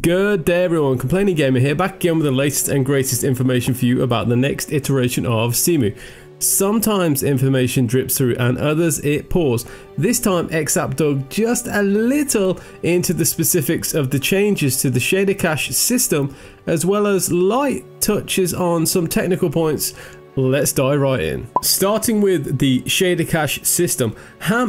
Good day everyone, Complaining Gamer here, back again with the latest and greatest information for you about the next iteration of Cemu. Sometimes information drips through and others it pours. This time Exzap dug just a little into the specifics of the changes to the shader cache system, as well as light touches on some technical points. Let's dive right in. Starting with the shader cache system,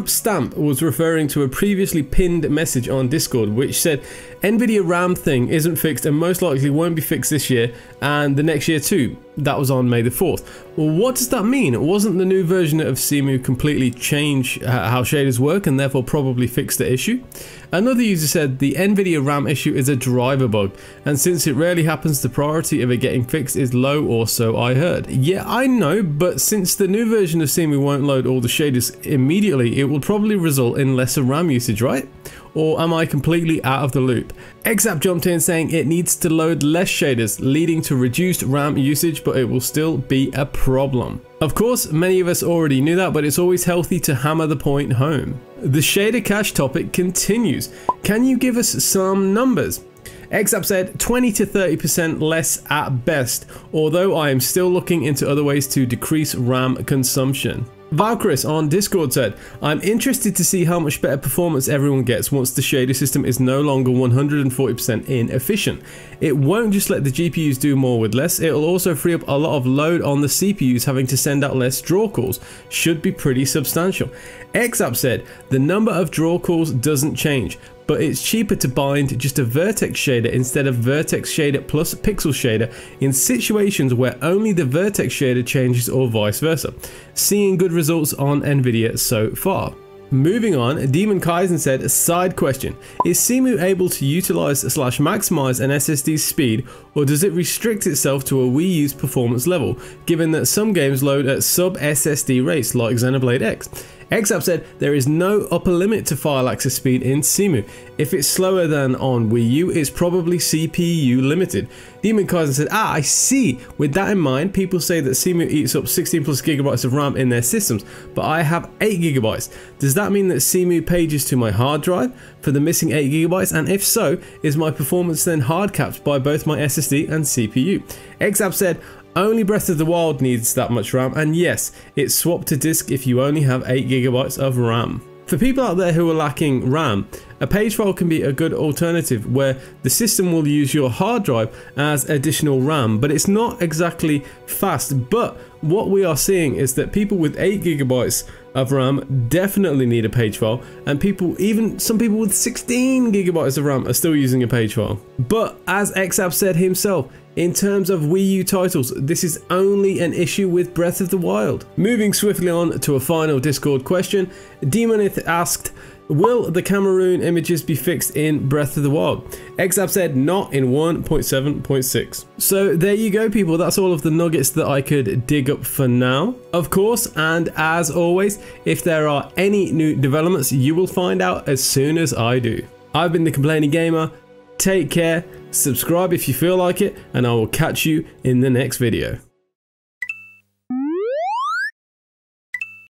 Stamp was referring to a previously pinned message on Discord which said Nvidia RAM thing isn't fixed and most likely won't be fixed this year and the next year too. That was on May the 4th. Well, what does that mean? Wasn't the new version of Cemu completely change how shaders work and therefore probably fix the issue? Another user said the Nvidia RAM issue is a driver bug, and since it rarely happens, the priority of it getting fixed is low, or so I heard. Yeah, I know, but since the new version of Cemu won't load all the shaders immediately, it will probably result in lesser RAM usage, right? Or am I completely out of the loop? Exzap jumped in saying it needs to load less shaders, leading to reduced RAM usage, but it will still be a problem. Of course, many of us already knew that, but it's always healthy to hammer the point home. The shader cache topic continues. Can you give us some numbers? Exzap said 20 to 30% less at best, although I am still looking into other ways to decrease RAM consumption. Valkyris on Discord said, I'm interested to see how much better performance everyone gets once the shader system is no longer 140% inefficient. It won't just let the GPUs do more with less, it'll also free up a lot of load on the CPUs having to send out less draw calls. Should be pretty substantial. Exzap said, the number of draw calls doesn't change, but it's cheaper to bind just a vertex shader instead of vertex shader plus pixel shader in situations where only the vertex shader changes or vice versa. Seeing good results on Nvidia so far. Moving on, Demon Kaizen said, side question, is Cemu able to utilize / maximize an SSD speed, or does it restrict itself to a Wii U's performance level, given that some games load at sub SSD rates like Xenoblade X? Exzap said there is no upper limit to file access speed in Cemu. If it's slower than on Wii U, it's probably CPU limited. Demon Kaizen said, I see. With that in mind, people say that Cemu eats up 16 plus gigabytes of RAM in their systems, but I have 8 gigabytes. Does that mean that Cemu pages to my hard drive for the missing 8 gigabytes? And if so, is my performance then hard capped by both my SSD and CPU? Exzap said, only Breath of the Wild needs that much RAM, and yes, it's swapped to disk if you only have 8 gigabytes of RAM. For people out there who are lacking RAM, a page file can be a good alternative where the system will use your hard drive as additional RAM, but it's not exactly fast. But what we are seeing is that people with 8 gigabytes of RAM definitely need a page file, and even some people with 16 gigabytes of RAM are still using a page file. But as Exzap said himself, in terms of Wii U titles, this is only an issue with Breath of the Wild. Moving swiftly on to a final Discord question, Demonith asked, will the Cameroon images be fixed in Breath of the Wild? Exzap said not in 1.7.6. So there you go people, that's all of the nuggets that I could dig up for now. Of course, and as always, if there are any new developments, you will find out as soon as I do. I've been the Complaining Gamer, take care, subscribe if you feel like it, and I will catch you in the next video.